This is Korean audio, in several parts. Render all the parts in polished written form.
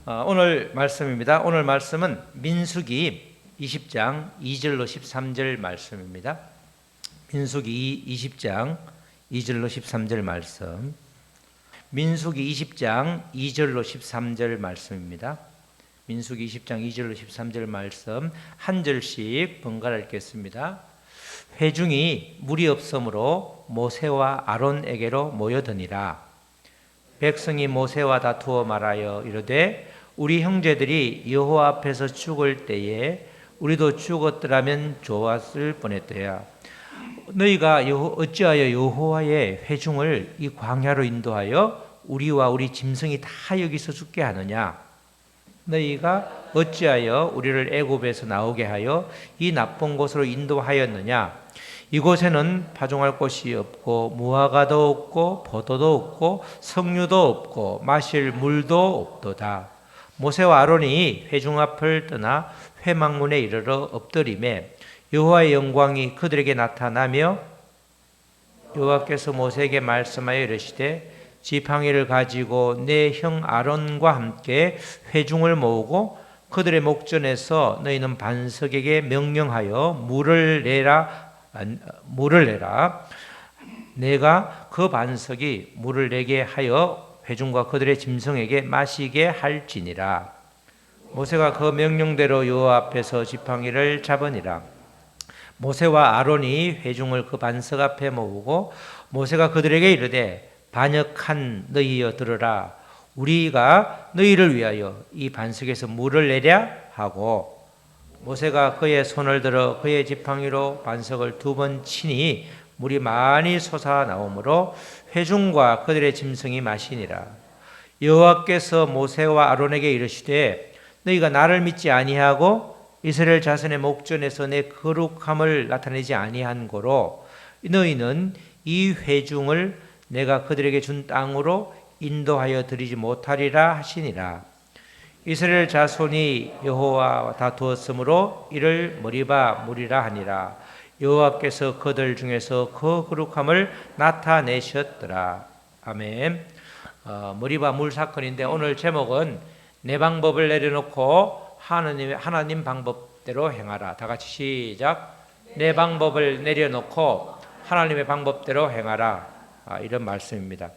오늘 말씀입니다. 오늘 말씀은 민수기 20장 2절로 13절 말씀입니다. 민수기 20장 2절로 13절 말씀. 민수기 20장 2절로 13절 말씀입니다. 민수기 20장 2절로 13절 말씀 한 절씩 번갈아 읽겠습니다. 회중이 물이 없으므로 모세와 아론에게로 모여드니라. 백성이 모세와 다투어 말하여 이르되 우리 형제들이 여호와 앞에서 죽을 때에 우리도 죽었더라면 좋았을 뻔했더야. 너희가 어찌하여 여호와의 회중을 이 광야로 인도하여 우리와 우리 짐승이 다 여기서 죽게 하느냐? 너희가 어찌하여 우리를 애굽에서 나오게 하여 이 나쁜 곳으로 인도하였느냐? 이곳에는 파종할 곳이 없고 무화과도 없고 포도도 없고 석류도 없고 마실 물도 없도다. 모세와 아론이 회중 앞을 떠나 회막문에 이르러 엎드리매 여호와의 영광이 그들에게 나타나며 여호와께서 모세에게 말씀하여 이르시되 지팡이를 가지고 내 형 아론과 함께 회중을 모으고 그들의 목전에서 너희는 반석에게 명령하여 물을 내라. 내가 그 반석이 물을 내게 하여 회중과 그들의 짐승에게 마시게 할지니라. 모세가 그 명령대로 여호와 앞에서 지팡이를 잡으니라. 모세와 아론이 회중을 그 반석 앞에 모으고 모세가 그들에게 이르되 반역한 너희여 들으라. 우리가 너희를 위하여 이 반석에서 물을 내랴 하고 모세가 그의 손을 들어 그의 지팡이로 반석을 2번 치니 물이 많이 솟아 나오므로 회중과 그들의 짐승이 마시니라. 여호와께서 모세와 아론에게 이르시되 너희가 나를 믿지 아니하고 이스라엘 자손의 목전에서 내 거룩함을 나타내지 아니한 고로 너희는 이 회중을 내가 그들에게 준 땅으로 인도하여 드리지 못하리라 하시니라. 이스라엘 자손이 여호와와 다투었으므로 이를 머리바 물이라 하니라. 여호와께서 그들 중에서 그 거룩함을 나타내셨더라. 아멘. 머리바 물 사건인데 오늘 제목은 내 방법을 내려놓고 하나님 방법대로 행하라. 다 같이 시작. 내 방법을 내려놓고 하나님의 방법대로 행하라. 이런 말씀입니다.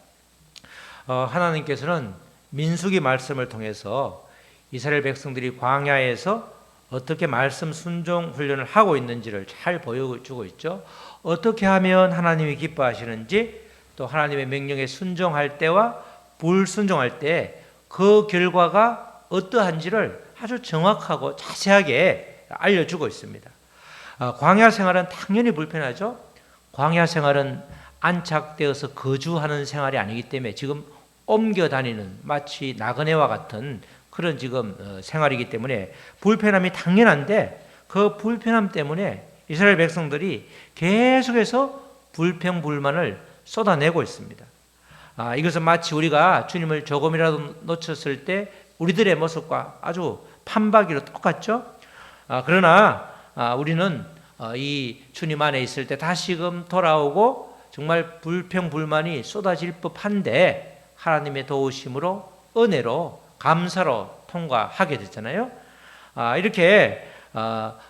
하나님께서는 민수기 말씀을 통해서 이스라엘 백성들이 광야에서 어떻게 말씀 순종 훈련을 하고 있는지를 잘 보여주고 있죠. 어떻게 하면 하나님이 기뻐하시는지, 또 하나님의 명령에 순종할 때와 불순종할 때 그 결과가 어떠한지를 아주 정확하고 자세하게 알려주고 있습니다. 광야 생활은 당연히 불편하죠. 광야 생활은 안착되어서 거주하는 생활이 아니기 때문에 지금 옮겨 다니는 마치 나그네와 같은 그런 지금 생활이기 때문에 불편함이 당연한데 그 불편함 때문에 이스라엘 백성들이 계속해서 불평불만을 쏟아내고 있습니다. 이것은 마치 우리가 주님을 조금이라도 놓쳤을 때 우리들의 모습과 아주 판박이로 똑같죠. 그러나 우리는 이 주님 안에 있을 때 다시금 돌아오고 정말 불평불만이 쏟아질 법한데 하나님의 도우심으로 은혜로 감사로 통과하게 됐잖아요. 이렇게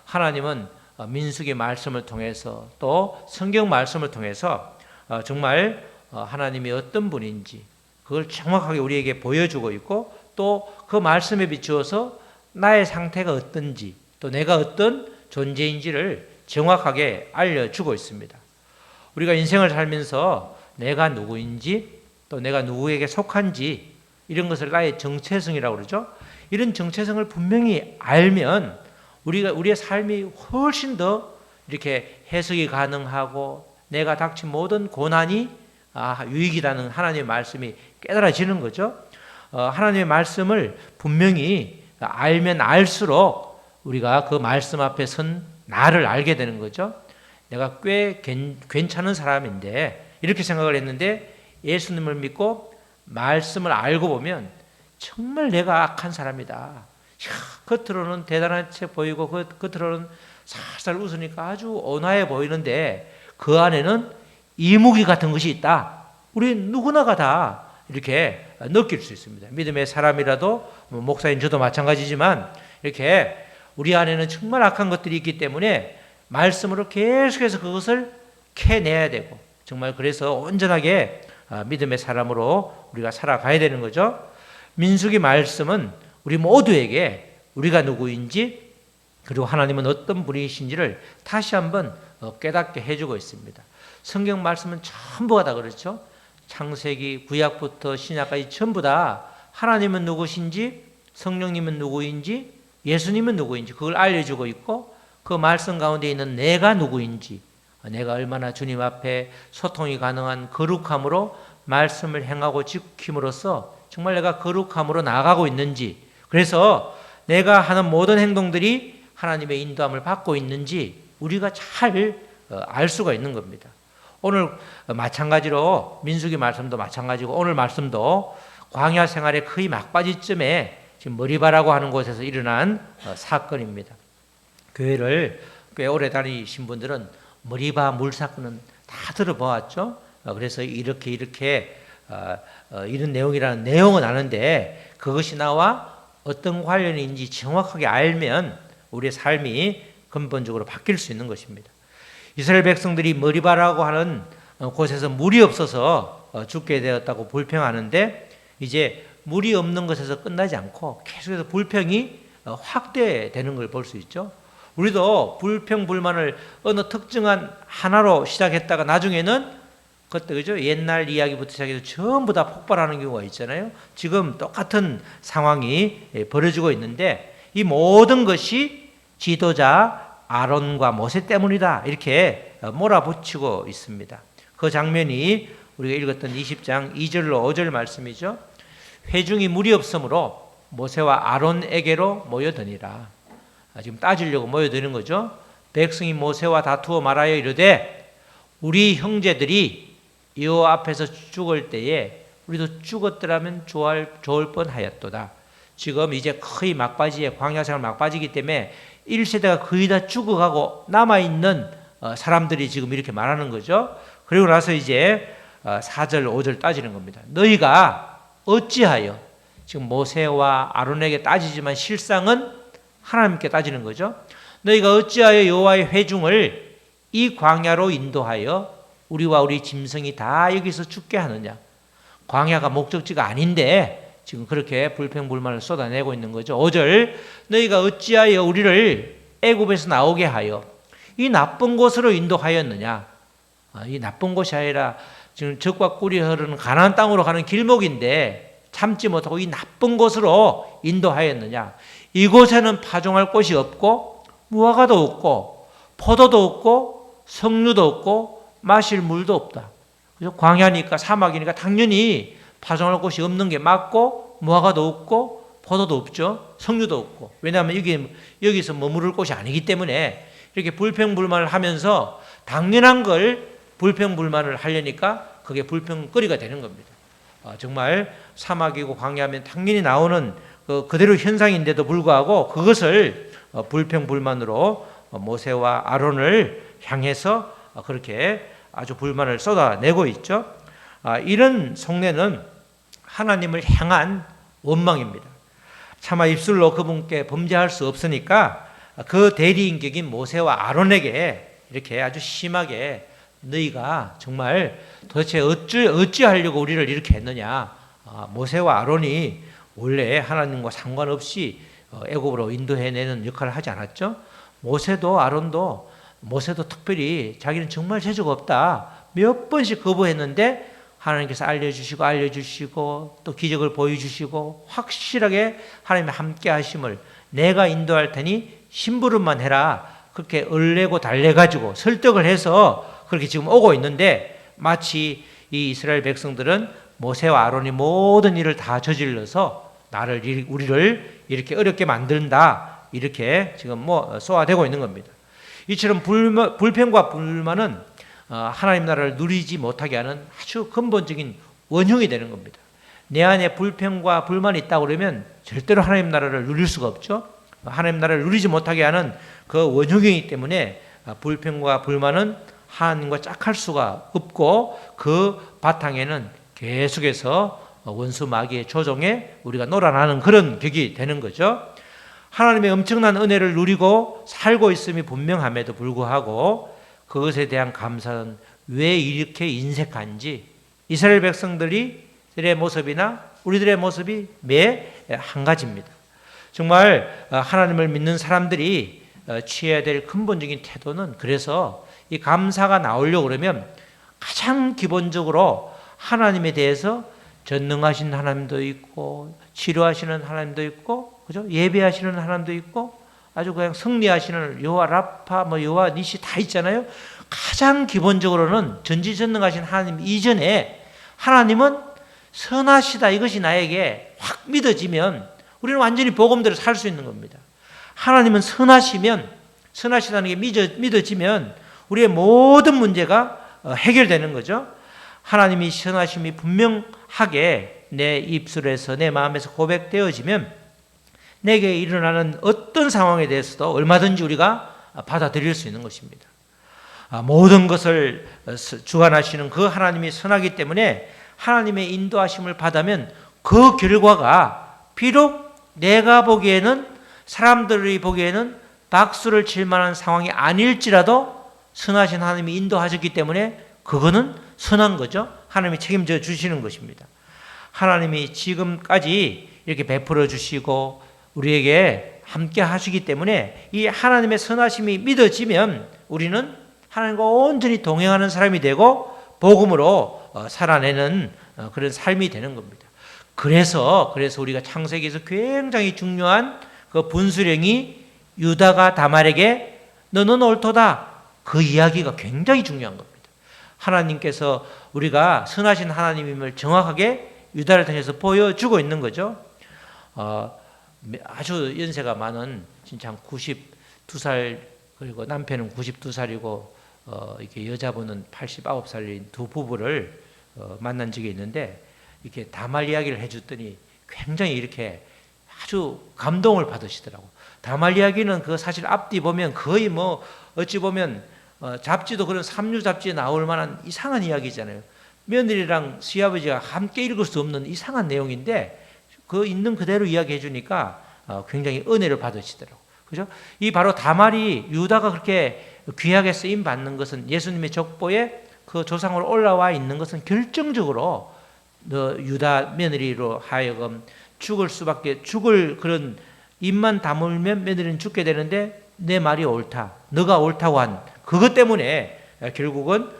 하나님은 민수기 말씀을 통해서 또 성경 말씀을 통해서 정말 하나님이 어떤 분인지 그걸 정확하게 우리에게 보여주고 있고 또 그 말씀에 비추어서 나의 상태가 어떤지 또 내가 어떤 존재인지를 정확하게 알려주고 있습니다. 우리가 인생을 살면서 내가 누구인지 또 내가 누구에게 속한지 이런 것을 나의 정체성이라고 그러죠. 이런 정체성을 분명히 알면 우리의 삶이 훨씬 더 이렇게 해석이 가능하고 내가 닥친 모든 고난이 유익이라는 하나님의 말씀이 깨달아지는 거죠. 하나님의 말씀을 분명히 알면 알수록 우리가 그 말씀 앞에 선 나를 알게 되는 거죠. 내가 꽤 괜찮은 사람인데 이렇게 생각을 했는데 예수님을 믿고 말씀을 알고 보면 정말 내가 악한 사람이다. 겉으로는 대단한 채 보이고 겉으로는 살살 웃으니까 아주 온화해 보이는데 그 안에는 이무기 같은 것이 있다. 우리 누구나가 다 이렇게 느낄 수 있습니다. 믿음의 사람이라도 목사인 저도 마찬가지지만 이렇게 우리 안에는 정말 악한 것들이 있기 때문에 말씀으로 계속해서 그것을 캐내야 되고 정말 그래서 온전하게 믿음의 사람으로 우리가 살아가야 되는 거죠. 민수기 말씀은 우리 모두에게 우리가 누구인지 그리고 하나님은 어떤 분이신지를 다시 한번 깨닫게 해주고 있습니다. 성경 말씀은 전부가 다 그렇죠. 창세기 구약부터 신약까지 전부 다 하나님은 누구신지 성령님은 누구인지 예수님은 누구인지 그걸 알려주고 있고 그 말씀 가운데 있는 내가 누구인지 내가 얼마나 주님 앞에 소통이 가능한 거룩함으로 말씀을 행하고 지킴으로써 정말 내가 거룩함으로 나아가고 있는지 그래서 내가 하는 모든 행동들이 하나님의 인도함을 받고 있는지 우리가 잘 알 수가 있는 겁니다. 오늘 마찬가지로 민수기 말씀도 마찬가지고 오늘 말씀도 광야 생활의 거의 막바지쯤에 지금 머리바라고 하는 곳에서 일어난 사건입니다. 교회를 꽤 오래 다니신 분들은 머리바 물 사건은 다 들어보았죠. 그래서 이렇게 이런 내용이라는 내용은 아는데 그것이 나와 어떤 관련인지 정확하게 알면 우리의 삶이 근본적으로 바뀔 수 있는 것입니다. 이스라엘 백성들이 머리바라고 하는 곳에서 물이 없어서 죽게 되었다고 불평하는데 이제 물이 없는 것에서 끝나지 않고 계속해서 불평이 확대되는 걸 볼 수 있죠. 우리도 불평 불만을 어느 특정한 하나로 시작했다가 나중에는 그때 그죠? 옛날 이야기부터 시작해서 전부 다 폭발하는 경우가 있잖아요. 지금 똑같은 상황이 벌어지고 있는데 이 모든 것이 지도자 아론과 모세 때문이다 이렇게 몰아붙이고 있습니다. 그 장면이 우리가 읽었던 20장 2절로 5절 말씀이죠. 회중이 물이 없으므로 모세와 아론에게로 모여드니라. 지금 따지려고 모여드는 거죠. 백성이 모세와 다투어 말하여 이르되 우리 형제들이 여호와 앞에서 죽을 때에 우리도 죽었더라면 좋을 뻔하였도다. 지금 이제 거의 막바지에 광야생활 막바지기 때문에 1세대가 거의 다 죽어가고 남아있는 사람들이 지금 이렇게 말하는 거죠. 그리고 나서 이제 4절 5절 따지는 겁니다. 너희가 어찌하여 지금 모세와 아론에게 따지지만 실상은 하나님께 따지는 거죠. 너희가 어찌하여 여호와의 회중을 이 광야로 인도하여 우리와 우리 짐승이 다 여기서 죽게 하느냐. 광야가 목적지가 아닌데 지금 그렇게 불평불만을 쏟아내고 있는 거죠. 5절 너희가 어찌하여 우리를 애굽에서 나오게 하여 이 나쁜 곳으로 인도하였느냐. 이 나쁜 곳이 아니라 지금 적과 꿀이 흐르는 가나안 땅으로 가는 길목인데 참지 못하고 이 나쁜 곳으로 인도하였느냐. 이곳에는 파종할 곳이 없고 무화과도 없고 포도도 없고 석류도 없고 마실 물도 없다. 그래서 광야니까 사막이니까 당연히 파종할 곳이 없는 게 맞고 무화과도 없고 포도도 없죠. 석류도 없고. 왜냐하면 여기서 머무를 곳이 아니기 때문에 이렇게 불평불만을 하면서 당연한 걸 불평불만을 하려니까 그게 불평거리가 되는 겁니다. 정말 사막이고 광야하면 당연히 나오는 그대로 현상인데도 불구하고 그것을 불평불만으로 모세와 아론을 향해서 그렇게 아주 불만을 쏟아내고 있죠. 이런 속내는 하나님을 향한 원망입니다. 차마 입술로 그분께 범죄할 수 없으니까 그 대리인격인 모세와 아론에게 이렇게 아주 심하게 너희가 정말 도대체 어찌하려고 우리를 이렇게 했느냐. 모세와 아론이 원래 하나님과 상관없이 애굽으로 인도해내는 역할을 하지 않았죠. 모세도 아론도 모세도 특별히 자기는 정말 재주가 없다 몇 번씩 거부했는데 하나님께서 알려주시고 또 기적을 보여주시고 확실하게 하나님의 함께 하심을 내가 인도할 테니 심부름만 해라 그렇게 얼레고 달래가지고 설득을 해서 그렇게 지금 오고 있는데 마치 이 이스라엘 백성들은 모세와 아론이 모든 일을 다 저질러서 우리를 이렇게 어렵게 만든다 이렇게 지금 쏘아대고 있는 겁니다. 이처럼 불평과 불만은 하나님 나라를 누리지 못하게 하는 아주 근본적인 원흉이 되는 겁니다. 내 안에 불평과 불만이 있다고 그러면 절대로 하나님 나라를 누릴 수가 없죠. 하나님 나라를 누리지 못하게 하는 그 원흉이기 때문에 불평과 불만은 하나님과 짝할 수가 없고 그 바탕에는 계속해서 원수 마귀의 조종에 우리가 놀아나는 그런 격이 되는 거죠. 하나님의 엄청난 은혜를 누리고 살고 있음이 분명함에도 불구하고 그것에 대한 감사는 왜 이렇게 인색한지 이스라엘 백성들의 모습이나 우리들의 모습이 매 한 가지입니다. 정말 하나님을 믿는 사람들이 취해야 될 근본적인 태도는 그래서 이 감사가 나오려고 그러면 가장 기본적으로 하나님에 대해서 전능하신 하나님도 있고 치료하시는 하나님도 있고 그죠? 예배하시는 하나님도 있고 아주 그냥 승리하시는 여호와 라파 여호와 니시 다 있잖아요. 가장 기본적으로는 전지전능하신 하나님 이전에 하나님은 선하시다 이것이 나에게 확 믿어지면 우리는 완전히 복음대로 살 수 있는 겁니다. 하나님은 선하시다는 게 믿어지면 우리의 모든 문제가 해결되는 거죠. 하나님이 선하심이 분명하게 내 입술에서 내 마음에서 고백되어지면 내게 일어나는 어떤 상황에 대해서도 얼마든지 우리가 받아들일 수 있는 것입니다. 모든 것을 주관하시는 그 하나님이 선하기 때문에 하나님의 인도하심을 받으면 그 결과가 비록 내가 보기에는 사람들이 보기에는 박수를 칠 만한 상황이 아닐지라도 선하신 하나님이 인도하셨기 때문에 그거는 선한 거죠. 하나님이 책임져 주시는 것입니다. 하나님이 지금까지 이렇게 베풀어 주시고 우리에게 함께 하시기 때문에 이 하나님의 선하심이 믿어지면 우리는 하나님과 온전히 동행하는 사람이 되고 복음으로 살아내는 그런 삶이 되는 겁니다. 그래서 우리가 창세기에서 굉장히 중요한 그 분수령이 유다가 다말에게 너는 옳도다 그 이야기가 굉장히 중요한 겁니다. 하나님께서 우리가 선하신 하나님임을 정확하게 유다를 통해서 보여주고 있는 거죠. 아주 연세가 많은 진짜 한 92살 그리고 남편은 92살이고 이렇게 여자분은 89살인 두 부부를 만난 적이 있는데 이렇게 다말 이야기를 해줬더니 굉장히 이렇게 아주 감동을 받으시더라고. 다말 이야기는 그 사실 앞뒤 보면 거의 어찌 보면 잡지도 그런 삼류 잡지에 나올 만한 이상한 이야기잖아요. 며느리랑 시아버지가 함께 읽을 수 없는 이상한 내용인데 그 있는 그대로 이야기해 주니까 굉장히 은혜를 받으시더라고. 그죠? 이 바로 다말이 유다가 그렇게 귀하게 쓰임 받는 것은 예수님의 족보에 그 조상으로 올라와 있는 것은 결정적으로 유다 며느리로 하여금 죽을 그런 입만 다물면 며느리는 죽게 되는데 내 말이 옳다. 너가 옳다고 한 그것 때문에 결국은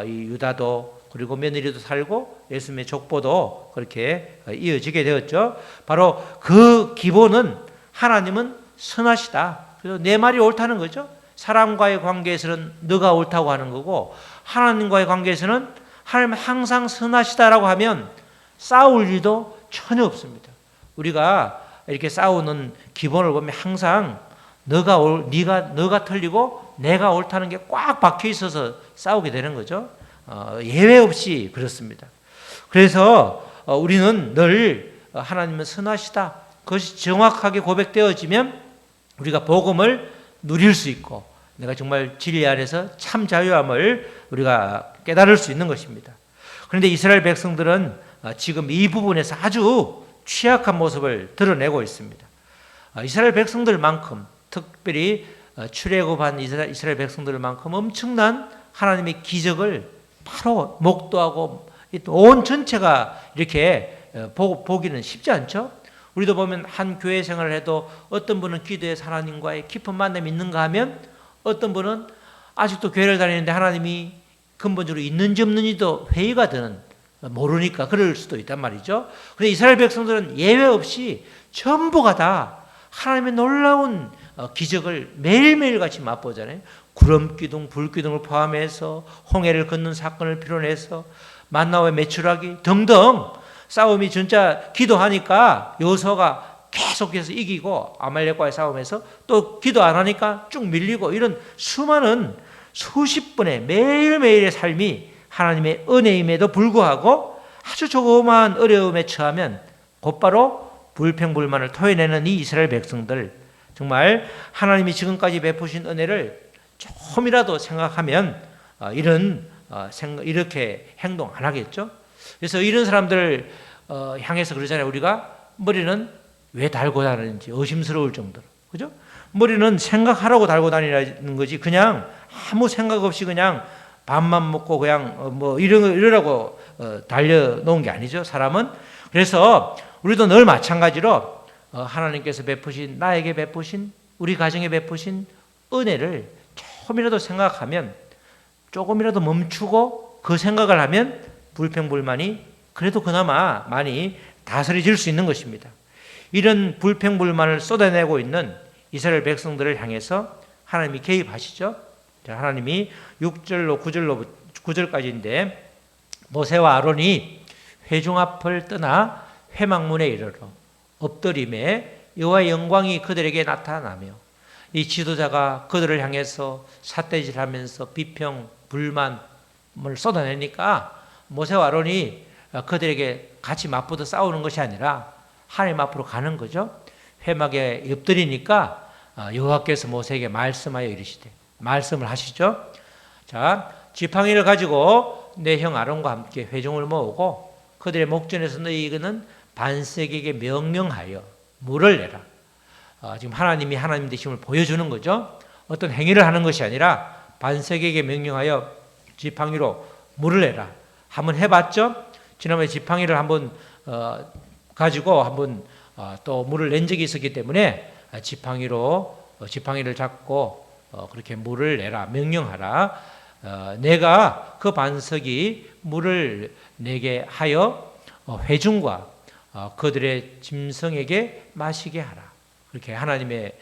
이 유다도 그리고 며느리도 살고 예수님의 족보도 그렇게 이어지게 되었죠. 바로 그 기본은 하나님은 선하시다. 그래서 내 말이 옳다는 거죠. 사람과의 관계에서는 너가 옳다고 하는 거고 하나님과의 관계에서는 하나님은 항상 선하시다라고 하면 싸울 일도 전혀 없습니다. 우리가 이렇게 싸우는 기본을 보면 항상 너가 틀리고 내가 옳다는 게 꽉 박혀 있어서 싸우게 되는 거죠. 예외 없이 그렇습니다. 그래서 우리는 늘 하나님은 선하시다. 그것이 정확하게 고백되어지면 우리가 복음을 누릴 수 있고 내가 정말 진리 안에서 참 자유함을 우리가 깨달을 수 있는 것입니다. 그런데 이스라엘 백성들은 지금 이 부분에서 아주 취약한 모습을 드러내고 있습니다. 이스라엘 백성들만큼 특별히 출애굽한 이스라엘 백성들만큼 엄청난 하나님의 기적을 바로 목도하고 온 전체가 이렇게 보기는 쉽지 않죠. 우리도 보면 한 교회 생활을 해도 어떤 분은 기도해서 하나님과의 깊은 만남이 있는가 하면 어떤 분은 아직도 교회를 다니는데 하나님이 근본적으로 있는지 없는지도 회의가 드는 모르니까 그럴 수도 있단 말이죠. 그런데 이스라엘 백성들은 예외 없이 전부가 다 하나님의 놀라운 기적을 매일매일 같이 맛보잖아요. 구름기둥, 불기둥을 포함해서 홍해를 걷는 사건을 필요해서 만나와 매출하기 등등 싸움이 진짜 기도하니까 여호수아가 계속해서 이기고 아말렉과의 싸움에서 또 기도 안 하니까 쭉 밀리고 이런 수많은 수십 번의 매일매일의 삶이 하나님의 은혜임에도 불구하고 아주 조그마한 어려움에 처하면 곧바로 불평불만을 토해내는 이 이스라엘 백성들 정말 하나님이 지금까지 베푸신 은혜를 조금이라도 생각하면 이렇게 행동 안 하겠죠. 그래서 이런 사람들 향해서 그러잖아요. 우리가 머리는 왜 달고 다니는지 의심스러울 정도로. 그죠? 머리는 생각하라고 달고 다니는 거지. 그냥 아무 생각 없이 그냥 밥만 먹고 그냥 뭐 이러라고 달려 놓은 게 아니죠. 사람은. 그래서 우리도 늘 마찬가지로 하나님께서 베푸신, 나에게 베푸신, 우리 가정에 베푸신 은혜를 조금이라도 생각하면, 조금이라도 멈추고 그 생각을 하면 불평불만이 그래도 그나마 많이 다스려질 수 있는 것입니다. 이런 불평불만을 쏟아내고 있는 이스라엘 백성들을 향해서 하나님이 개입하시죠. 하나님이 6절로 9절까지인데, 모세와 아론이 회중 앞을 떠나 회막문에 이르러 엎드림에 여호와의 영광이 그들에게 나타나며, 이 지도자가 그들을 향해서 삿대질하면서 비평 불만을 쏟아내니까 모세와 아론이 그들에게 같이 맞붙어 싸우는 것이 아니라 하나님 앞으로 가는 거죠. 회막에 엎드리니까 여호와께서 모세에게 말씀하여 이르시되, 말씀을 하시죠. 자, 지팡이를 가지고 내 형 아론과 함께 회중을 모으고 그들의 목전에서 너희는 반석에게 명령하여 물을 내라. 지금 하나님이 하나님 되심을 보여주는 거죠. 어떤 행위를 하는 것이 아니라 반석에게 명령하여 지팡이로 물을 내라. 한번 해봤죠? 지난번에 지팡이를 한번 가지고 한번 또 물을 낸 적이 있었기 때문에 지팡이를 잡고 그렇게 물을 내라, 명령하라. 내가 그 반석이 물을 내게 하여 회중과 그들의 짐승에게 마시게 하라. 그렇게 하나님의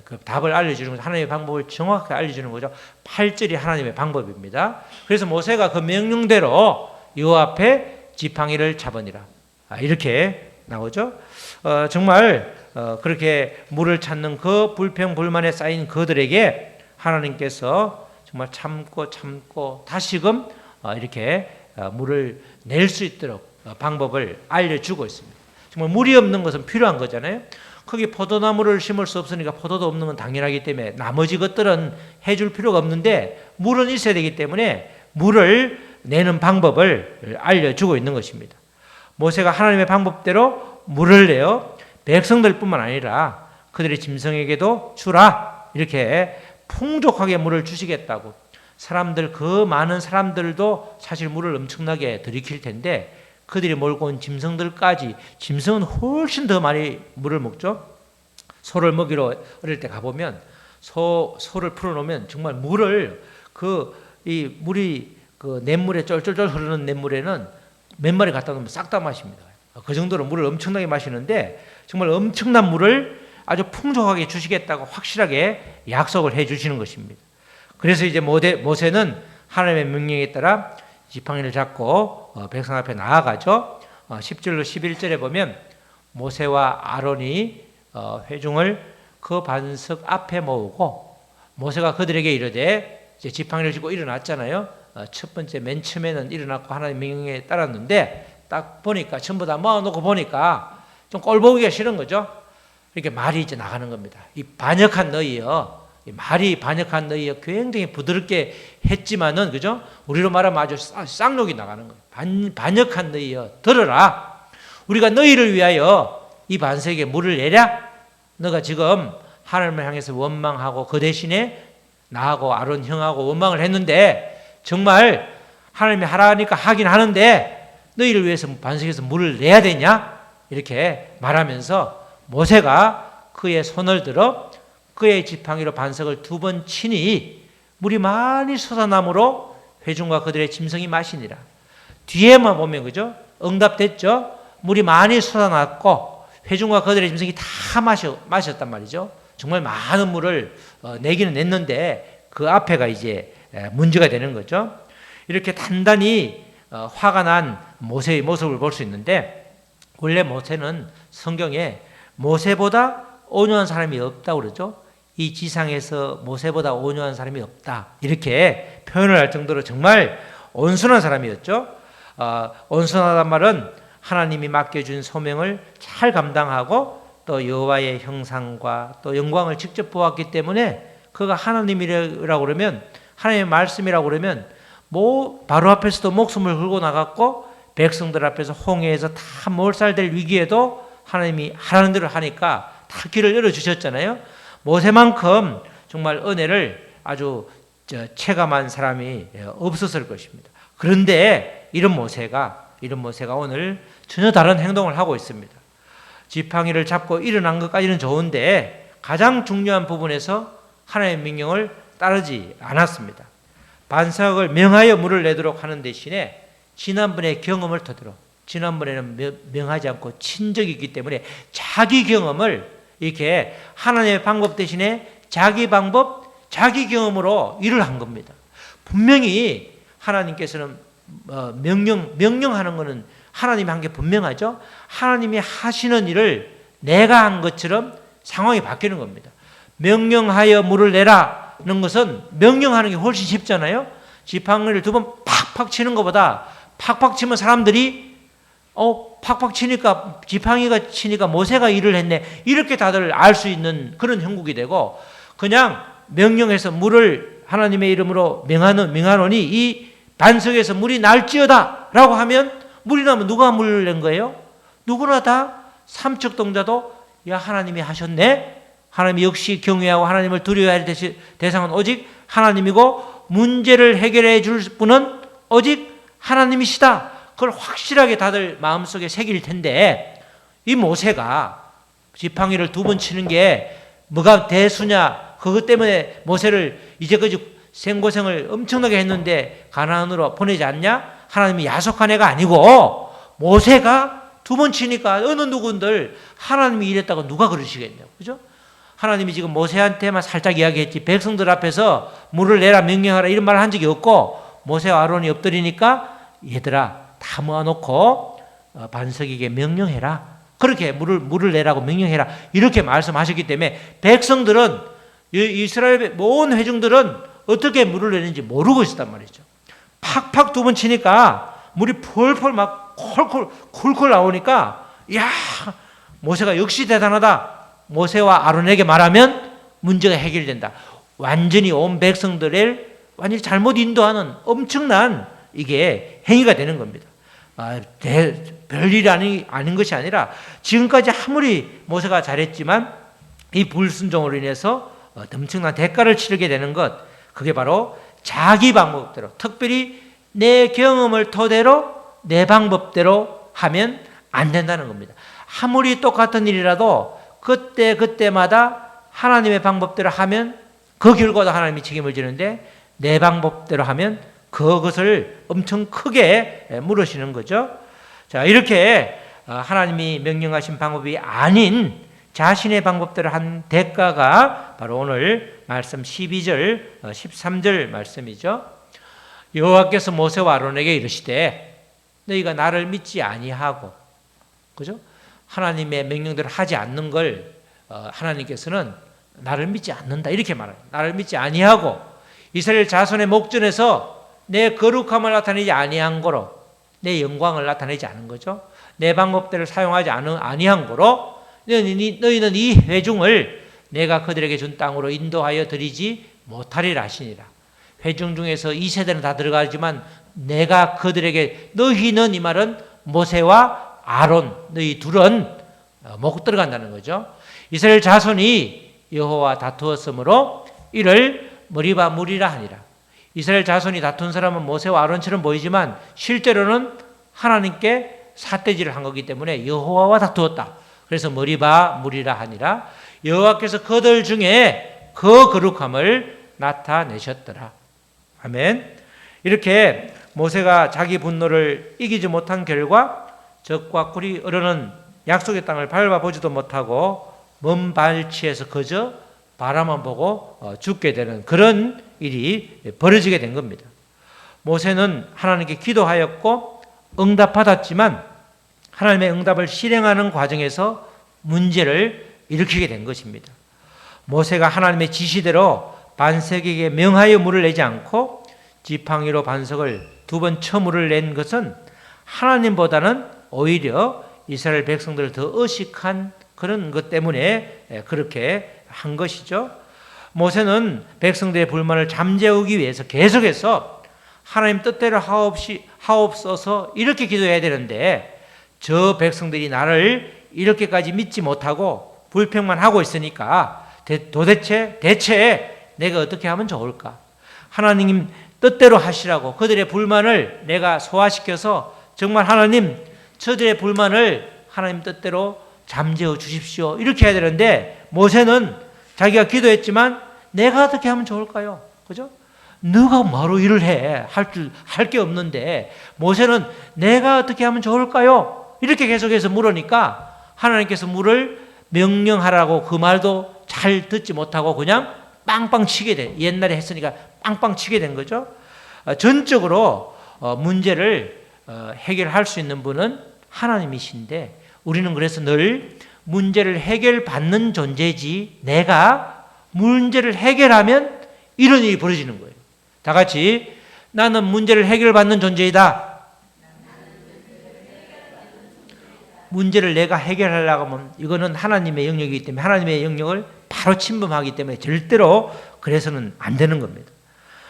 그 답을 알려주는 거죠. 하나님의 방법을 정확하게 알려주는 거죠. 8절이 하나님의 방법입니다. 그래서 모세가 그 명령대로 여호와 앞에 지팡이를 잡으니라. 이렇게 나오죠. 정말 그렇게 물을 찾는 그 불평불만에 쌓인 그들에게 하나님께서 정말 참고 다시금 이렇게 물을 낼 수 있도록 방법을 알려주고 있습니다. 정말 물이 없는 것은 필요한 거잖아요. 거기 포도나무를 심을 수 없으니까 포도도 없는 건 당연하기 때문에 나머지 것들은 해줄 필요가 없는데 물은 있어야 되기 때문에 물을 내는 방법을 알려주고 있는 것입니다. 모세가 하나님의 방법대로 물을 내어 백성들뿐만 아니라 그들의 짐승에게도 주라, 이렇게 풍족하게 물을 주시겠다고. 사람들, 그 많은 사람들도 사실 물을 엄청나게 들이킬 텐데 그들이 몰고 온 짐승들까지, 짐승은 훨씬 더 많이 물을 먹죠. 소를 먹이러 어릴 때 가보면 소를 풀어놓으면 정말 물을 이 물이 그 냇물에 쫄쫄쫄 흐르는 냇물에는 몇 마리 갖다 놓으면 싹 다 마십니다. 그 정도로 물을 엄청나게 마시는데 정말 엄청난 물을 아주 풍족하게 주시겠다고 확실하게 약속을 해 주시는 것입니다. 그래서 이제 모세는 하나님의 명령에 따라 지팡이를 잡고 백성 앞에 나아가죠. 10절로 11절에 보면 모세와 아론이 회중을 그 반석 앞에 모으고 모세가 그들에게 이르되, 이제 지팡이를 쥐고 일어났잖아요. 첫 번째 맨 처음에는 일어났고 하나님 명령에 따랐는데 딱 보니까 전부 다 모아놓고 보니까 좀 꼴보기가 싫은 거죠. 이렇게 말이 이제 나가는 겁니다. 이 반역한 너희여, 말이 반역한 너희여, 굉장히 부드럽게 했지만은, 그죠? 우리로 말하면 아주 쌍욕이 나가는 거예요. 반역한 너희여, 들어라. 우리가 너희를 위하여 이 반석에 물을 내랴? 너가 지금 하나님을 향해서 원망하고 그 대신에 나하고 아론 형하고 원망을 했는데 정말 하나님이 하라니까 하긴 하는데 너희를 위해서 반석에서 물을 내야 되냐? 이렇게 말하면서 모세가 그의 손을 들어 그의 지팡이로 반석을 2번 치니 물이 많이 솟아나므로 회중과 그들의 짐승이 마시니라. 뒤에만 보면, 그죠? 응답됐죠? 물이 많이 솟아났고 회중과 그들의 짐승이 다 마셨단 말이죠. 정말 많은 물을 내기는 냈는데 그 앞에가 이제 문제가 되는 거죠. 이렇게 단단히 화가 난 모세의 모습을 볼 수 있는데, 원래 모세는 성경에 모세보다 온유한 사람이 없다고 그러죠. 이 지상에서 모세보다 온유한 사람이 없다, 이렇게 표현을 할 정도로 정말 온순한 사람이었죠. 온순하단 말은 하나님이 맡겨준 소명을 잘 감당하고 또 여호와의 형상과 또 영광을 직접 보았기 때문에 그가 하나님이라고 그러면, 하나님의 말씀이라고 그러면 바로 앞에서도 목숨을 걸고 나갔고 백성들 앞에서 홍해에서 다 몰살될 위기에도 하나님이 하라는 대로 하니까 다 길을 열어주셨잖아요. 모세만큼 정말 은혜를 아주 체감한 사람이 없었을 것입니다. 그런데 이런 모세가 오늘 전혀 다른 행동을 하고 있습니다. 지팡이를 잡고 일어난 것까지는 좋은데 가장 중요한 부분에서 하나님의 명령을 따르지 않았습니다. 반석을 명하여 물을 내도록 하는 대신에 지난번의 경험을 토대로, 지난번에는 명하지 않고 친적이 있기 때문에 자기 경험을 이렇게 하나님의 방법 대신에 자기 방법, 자기 경험으로 일을 한 겁니다. 분명히 하나님께서는 명령하는 것은 하나님이 한 게 분명하죠. 하나님이 하시는 일을 내가 한 것처럼 상황이 바뀌는 겁니다. 명령하여 물을 내라는 것은 명령하는 게 훨씬 쉽잖아요. 지팡이를 2번 팍팍 치는 것보다 팍팍 치면 사람들이 팍팍 치니까 지팡이가 치니까 모세가 일을 했네, 이렇게 다들 알 수 있는 그런 형국이 되고, 그냥 명령해서 물을 하나님의 이름으로 명하노니 이 반석에서 물이 날지어다 라고 하면 물이 나면 누가 물을 낸 거예요? 누구나 다 삼척동자도 야 하나님이 하셨네, 하나님이 역시 경외하고 하나님을 두려워할 대상은 오직 하나님이고 문제를 해결해 줄 분은 오직 하나님이시다, 그걸 확실하게 다들 마음속에 새길 텐데, 이 모세가 지팡이를 2번 치는 게 뭐가 대수냐, 그것 때문에 모세를 이제까지 생고생을 엄청나게 했는데 가나안으로 보내지 않냐? 하나님이 야속한 애가 아니고 모세가 2번 치니까 어느 누군들 하나님이 이랬다고 누가 그러시겠냐고, 그죠? 하나님이 지금 모세한테만 살짝 이야기했지 백성들 앞에서 물을 내라 명령하라 이런 말을 한 적이 없고, 모세와 아론이 엎드리니까 얘들아 다 모아놓고 반석에게 명령해라, 그렇게 물을 내라고 명령해라 이렇게 말씀하셨기 때문에 백성들은, 이스라엘의 모든 회중들은 어떻게 물을 내는지 모르고 있었단 말이죠. 팍팍 2번 치니까 물이 펄펄 막 콜콜 나오니까 야 모세가 역시 대단하다, 모세와 아론에게 말하면 문제가 해결된다. 완전히 온 백성들을 완전히 잘못 인도하는 엄청난 이게 행위가 되는 겁니다. 별일이 아닌 것이 아니라 지금까지 아무리 모세가 잘했지만 이 불순종으로 인해서 엄청난 대가를 치르게 되는 것, 그게 바로 자기 방법대로, 특별히 내 경험을 토대로 내 방법대로 하면 안 된다는 겁니다. 아무리 똑같은 일이라도 그때마다 하나님의 방법대로 하면 그 결과도 하나님이 책임을 지는데 내 방법대로 하면 그것을 엄청 크게 물으시는 거죠. 자, 이렇게 하나님이 명령하신 방법이 아닌 자신의 방법대로 한 대가가 바로 오늘 말씀 12절, 13절 말씀이죠. 여호와께서 모세와 아론에게 이르시되 너희가 나를 믿지 아니하고, 그죠? 하나님의 명령대로 하지 않는 걸 하나님께서는 나를 믿지 않는다 이렇게 말해요. 나를 믿지 아니하고 이스라엘 자손의 목전에서 내 거룩함을 나타내지 아니한 거로 내 영광을 나타내지 않은 거죠. 내 방법대로 사용하지 아니한 거로 너희는 이 회중을 내가 그들에게 준 땅으로 인도하여 드리지 못하리라 하시니라. 회중 중에서 2세대는 다 들어가지만 내가 그들에게, 너희는 이 말은 모세와 아론 너희 둘은 못 들어간다는 거죠. 이스라엘 자손이 여호와 다투었으므로 이를 머리바 무리라 하니라. 이스라엘 자손이 다툰 사람은 모세와 아론처럼 보이지만 실제로는 하나님께 삿대질을 한 거기 때문에 여호와와 다투었다. 그래서 머리바 무리라 하니라. 여호와께서 그들 중에 그 거룩함을 나타내셨더라. 아멘. 이렇게 모세가 자기 분노를 이기지 못한 결과 적과 꿀이 흐르는 약속의 땅을 밟아보지도 못하고 먼 발치에서 그저 바라만 보고 죽게 되는 그런 일이 벌어지게 된 겁니다. 모세는 하나님께 기도하였고 응답받았지만 하나님의 응답을 실행하는 과정에서 문제를 일으키게 된 것입니다. 모세가 하나님의 지시대로 반석에게 명하여 물을 내지 않고 지팡이로 반석을 2번 쳐 물을 낸 것은 하나님보다는 오히려 이스라엘 백성들을 더 의식한 그런 것 때문에 그렇게 한 것이죠. 모세는 백성들의 불만을 잠재우기 위해서 계속해서 하나님 뜻대로 하옵소서 이렇게 기도해야 되는데 저 백성들이 나를 이렇게까지 믿지 못하고 불평만 하고 있으니까 대체 내가 어떻게 하면 좋을까? 하나님 뜻대로 하시라고 그들의 불만을 내가 소화시켜서 정말 하나님 저들의 불만을 하나님 뜻대로 잠재워 주십시오. 이렇게 해야 되는데 모세는 자기가 기도했지만 내가 어떻게 하면 좋을까요? 그죠? 누가 뭐로 일을 해? 할 게 없는데 모세는 내가 어떻게 하면 좋을까요? 이렇게 계속해서 물으니까 하나님께서 물을 명령하라고 그 말도 잘 듣지 못하고 그냥 빵빵 치게 돼. 옛날에 했으니까 빵빵 치게 된 거죠. 전적으로 문제를 해결할 수 있는 분은 하나님이신데 우리는 그래서 늘 문제를 해결받는 존재지 내가 문제를 해결하면 이런 일이 벌어지는 거예요. 다 같이 나는 문제를 해결받는 존재이다. 문제를 내가 해결하려고 하면 이거는 하나님의 영역이기 때문에 하나님의 영역을 바로 침범하기 때문에 절대로 그래서는 안 되는 겁니다.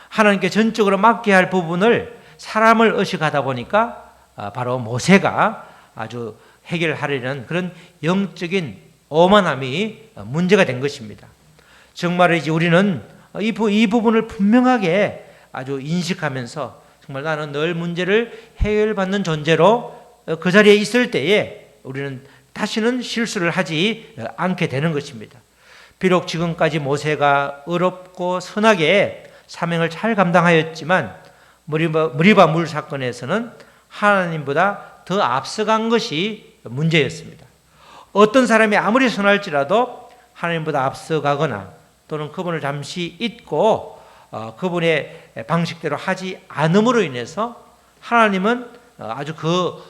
하나님께 전적으로 맡겨야 할 부분을 사람을 의식하다 보니까 바로 모세가 아주 해결하려는 그런 영적인 오만함이 문제가 된 것입니다. 정말이지 우리는 이 부분을 분명하게 아주 인식하면서 정말 나는 늘 문제를 해결받는 존재로 그 자리에 있을 때에 우리는 다시는 실수를 하지 않게 되는 것입니다. 비록 지금까지 모세가 의롭고 선하게 사명을 잘 감당하였지만 무리바 물 사건에서는 하나님보다 더 앞서간 것이 문제였습니다. 어떤 사람이 아무리 선할지라도 하나님보다 앞서가거나 또는 그분을 잠시 잊고 그분의 방식대로 하지 않음으로 인해서 하나님은 아주 그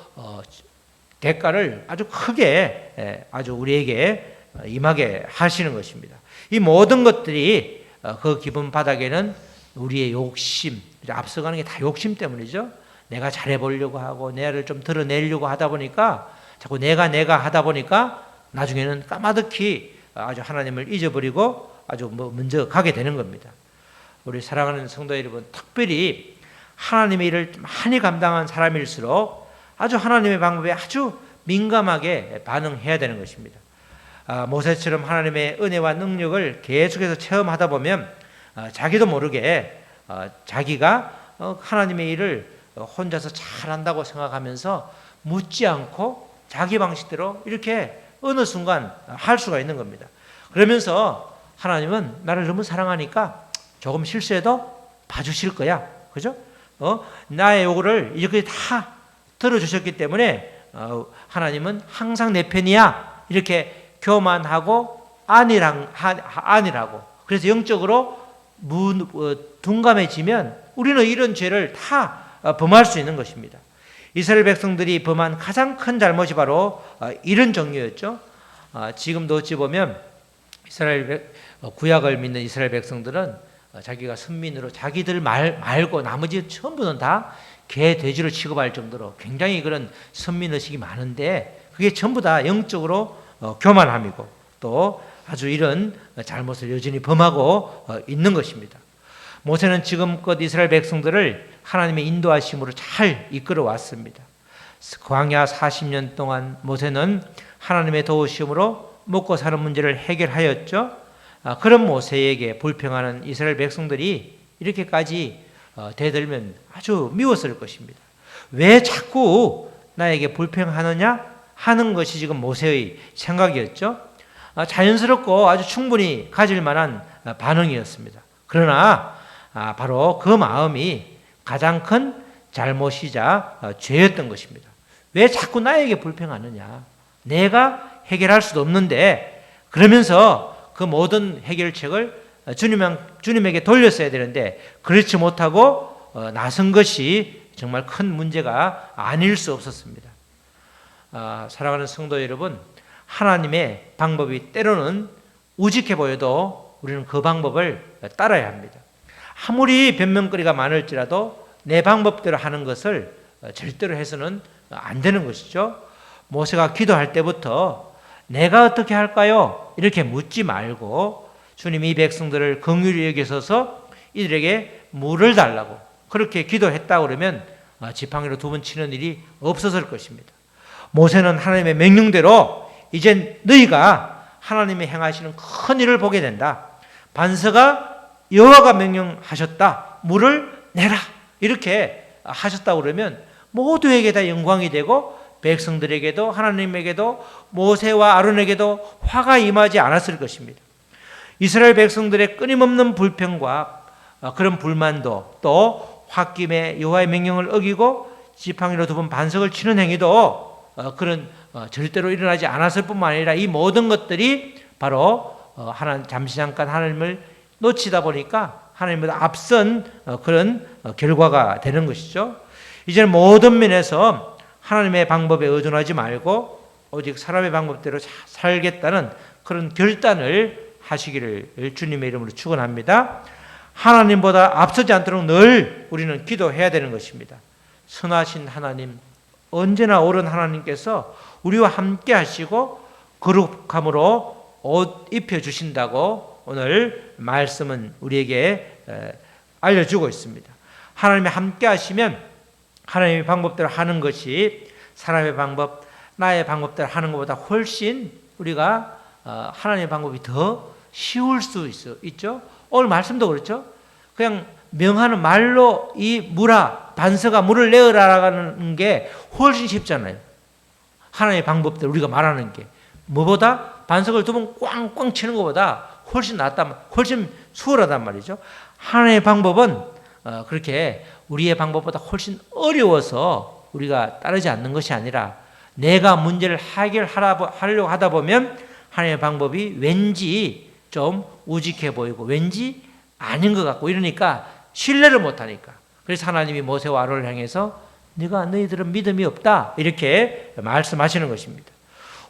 대가를 아주 크게 아주 우리에게 임하게 하시는 것입니다. 이 모든 것들이 그 기본 바닥에는 우리의 욕심, 앞서가는 게 다 욕심 때문이죠. 내가 잘해보려고 하고 내를 좀 드러내려고 하다 보니까 자꾸 내가 하다 보니까 나중에는 까마득히 아주 하나님을 잊어버리고 아주 먼저 가게 되는 겁니다. 우리 사랑하는 성도 여러분, 특별히 하나님의 일을 많이 감당한 사람일수록 아주 하나님의 방법에 아주 민감하게 반응해야 되는 것입니다. 모세처럼 하나님의 은혜와 능력을 계속해서 체험하다 보면 자기도 모르게 자기가 하나님의 일을 혼자서 잘한다고 생각하면서 묻지 않고 자기 방식대로 이렇게 어느 순간 할 수가 있는 겁니다. 그러면서 하나님은 나를 너무 사랑하니까 조금 실수해도 봐주실 거야. 그죠? 나의 요구를 이렇게 다 들어주셨기 때문에 하나님은 항상 내 편이야. 이렇게 교만하고 안일하고 그래서 영적으로 둔감해지면 우리는 이런 죄를 다 범할 수 있는 것입니다. 이스라엘 백성들이 범한 가장 큰 잘못이 바로 이런 종류였죠. 지금도 어찌 보면 구약을 믿는 이스라엘 백성들은 자기가 선민으로 자기들 말고 나머지 전부는 다 개, 돼지를 취급할 정도로 굉장히 그런 선민의식이 많은데 그게 전부 다 영적으로 교만함이고 또 아주 이런 잘못을 여전히 범하고 있는 것입니다. 모세는 지금껏 이스라엘 백성들을 하나님의 인도하심으로 잘 이끌어 왔습니다. 광야 40년 동안 모세는 하나님의 도우심으로 먹고 사는 문제를 해결하였죠. 그런 모세에게 불평하는 이스라엘 백성들이 이렇게까지 대들면 아주 미웠을 것입니다. 왜 자꾸 나에게 불평하느냐 하는 것이 지금 모세의 생각이었죠. 자연스럽고 아주 충분히 가질 만한 반응이었습니다. 그러나 바로 그 마음이 가장 큰 잘못이자 죄였던 것입니다. 왜 자꾸 나에게 불평하느냐? 내가 해결할 수도 없는데 그러면서 그 모든 해결책을 주님에게 돌렸어야 되는데 그렇지 못하고 나선 것이 정말 큰 문제가 아닐 수 없었습니다. 사랑하는 성도 여러분, 하나님의 방법이 때로는 우직해 보여도 우리는 그 방법을 따라야 합니다. 아무리 변명거리가 많을지라도 내 방법대로 하는 것을 절대로 해서는 안 되는 것이죠. 모세가 기도할 때부터 내가 어떻게 할까요? 이렇게 묻지 말고 주님이 이 백성들을 긍휼히 여기셔서 이들에게 물을 달라고 그렇게 기도했다 그러면 지팡이로 두 번 치는 일이 없었을 것입니다. 모세는 하나님의 명령대로 이제 너희가 하나님이 행하시는 큰 일을 보게 된다. 반석아 여호와가 명령하셨다. 물을 내라. 이렇게 하셨다고 그러면 모두에게 다 영광이 되고 백성들에게도 하나님에게도 모세와 아론에게도 화가 임하지 않았을 것입니다. 이스라엘 백성들의 끊임없는 불평과 그런 불만도 또 홧김에 여호와의 명령을 어기고 지팡이로 두 번 반석을 치는 행위도 그런 절대로 일어나지 않았을 뿐만 아니라 이 모든 것들이 바로 잠시 잠깐 하나님을 놓치다 보니까 하나님보다 앞선 그런 결과가 되는 것이죠. 이제는 모든 면에서 하나님의 방법에 의존하지 말고 오직 사람의 방법대로 살겠다는 그런 결단을 하시기를 주님의 이름으로 축원합니다. 하나님보다 앞서지 않도록 늘 우리는 기도해야 되는 것입니다. 선하신 하나님, 언제나 옳은 하나님께서 우리와 함께 하시고 거룩함으로 옷 입혀주신다고 오늘 말씀은 우리에게 알려주고 있습니다. 하나님이 함께 하시면 하나님의 방법대로 하는 것이 사람의 방법, 나의 방법대로 하는 것보다 훨씬 우리가 하나님의 방법이 더 쉬울 수 있죠. 오늘 말씀도 그렇죠. 그냥 명하는 말로 이 물아, 반석아 물을 내어라라는 게 훨씬 쉽잖아요. 하나님의 방법대로 우리가 말하는 게 뭐보다 반석을 두 번 꽝꽝 치는 것보다 훨씬 훨씬 수월하단 말이죠. 하나님의 방법은 그렇게 우리의 방법보다 훨씬 어려워서 우리가 따르지 않는 것이 아니라 내가 문제를 해결하려고 하다 보면 하나님의 방법이 왠지 좀 우직해 보이고 왠지 아닌 것 같고 이러니까 신뢰를 못하니까 그래서 하나님이 모세와 아론을 향해서 너희들은 믿음이 없다 이렇게 말씀하시는 것입니다.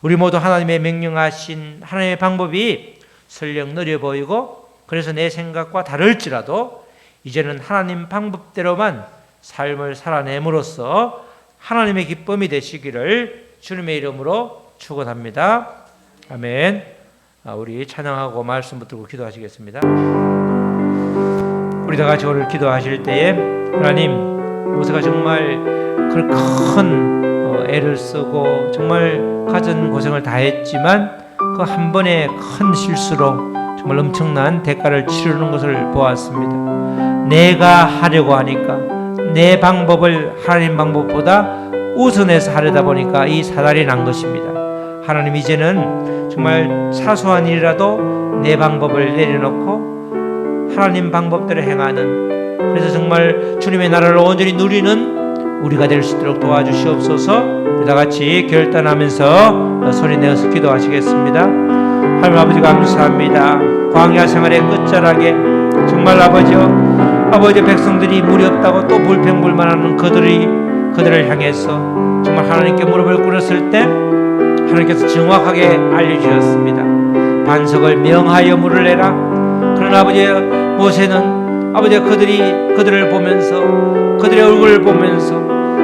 우리 모두 하나님의 명령하신 하나님의 방법이 설령 느려 보이고 그래서 내 생각과 다를지라도 이제는 하나님 방법대로만 삶을 살아냄으로써 하나님의 기쁨이 되시기를 주님의 이름으로 축원합니다. 아멘. 우리 찬양하고 말씀 붙들고 기도하시겠습니다. 우리 다 같이 오늘 기도하실 때에 하나님, 모세가 정말 그 큰 애를 쓰고 정말 가진 고생을 다했지만 그 한 번의 큰 실수로 정말 엄청난 대가를 치르는 것을 보았습니다. 내가 하려고 하니까 내 방법을 하나님 방법보다 우선해서 하려다 보니까 이 사달이 난 것입니다. 하나님, 이제는 정말 사소한 일이라도 내 방법을 내려놓고 하나님 방법대로 행하는, 그래서 정말 주님의 나라를 온전히 누리는 우리가 될 수 있도록 도와주시옵소서. 다 같이 결단하면서 소리 내어서 기도하시겠습니다. 하나님 아버지 감사합니다. 광야 생활의 끝자락에 정말 아버지 백성들이 물이 없다고 또 불평불만하는 그들을 향해서 정말 하나님께 무릎을 꿇었을 때 하나님께서 정확하게 알려주셨습니다. 반석을 명하여 물을 내라. 그러나 아버지 모세는 그들을 보면서 그들의 얼굴을 보면서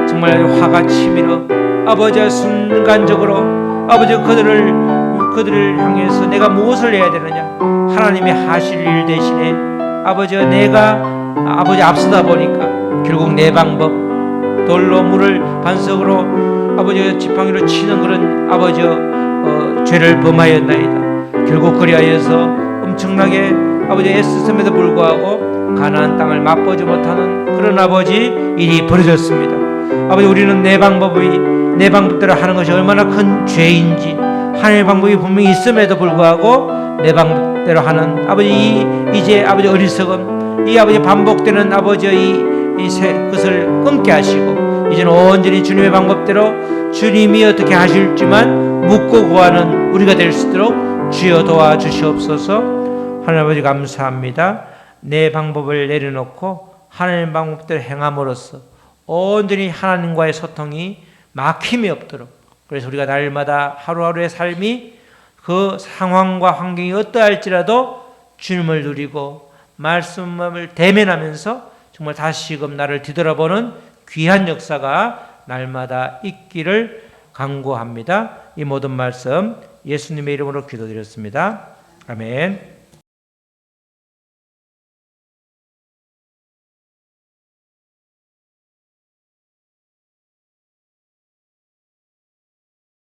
정말 화가 치밀어 아버지 순간적으로 아버지 그들을 향해서 내가 무엇을 해야 되느냐, 하나님이 하실 일 대신에 내가 앞서다 보니까 결국 내 방법 돌로 물을 반석으로 지팡이로 치는 그런 죄를 범하였나이다. 결국 그리하여서 엄청나게 애쓰심에도 불구하고 가나안 땅을 맛보지 못하는 그런 일이 벌어졌습니다. 우리는 내 방법대로 하는 것이 얼마나 큰 죄인지, 하나님의 방법이 분명히 있음에도 불구하고 내 방법대로 하는 이제 어리석음, 이 반복되는 것을 끊게 하시고 이제는 온전히 주님의 방법대로 주님이 어떻게 하실지만 묻고 구하는 우리가 될 수 있도록 주여 도와주시옵소서. 하나님 아버지 감사합니다. 내 방법을 내려놓고 하나님 방법대로 행함으로써 온전히 하나님과의 소통이 막힘이 없도록, 그래서 우리가 날마다 하루하루의 삶이 그 상황과 환경이 어떠할지라도 주님을 누리고 말씀을 대면하면서 정말 다시금 나를 뒤돌아보는 귀한 역사가 날마다 있기를 간구합니다. 이 모든 말씀 예수님의 이름으로 기도드렸습니다. 아멘.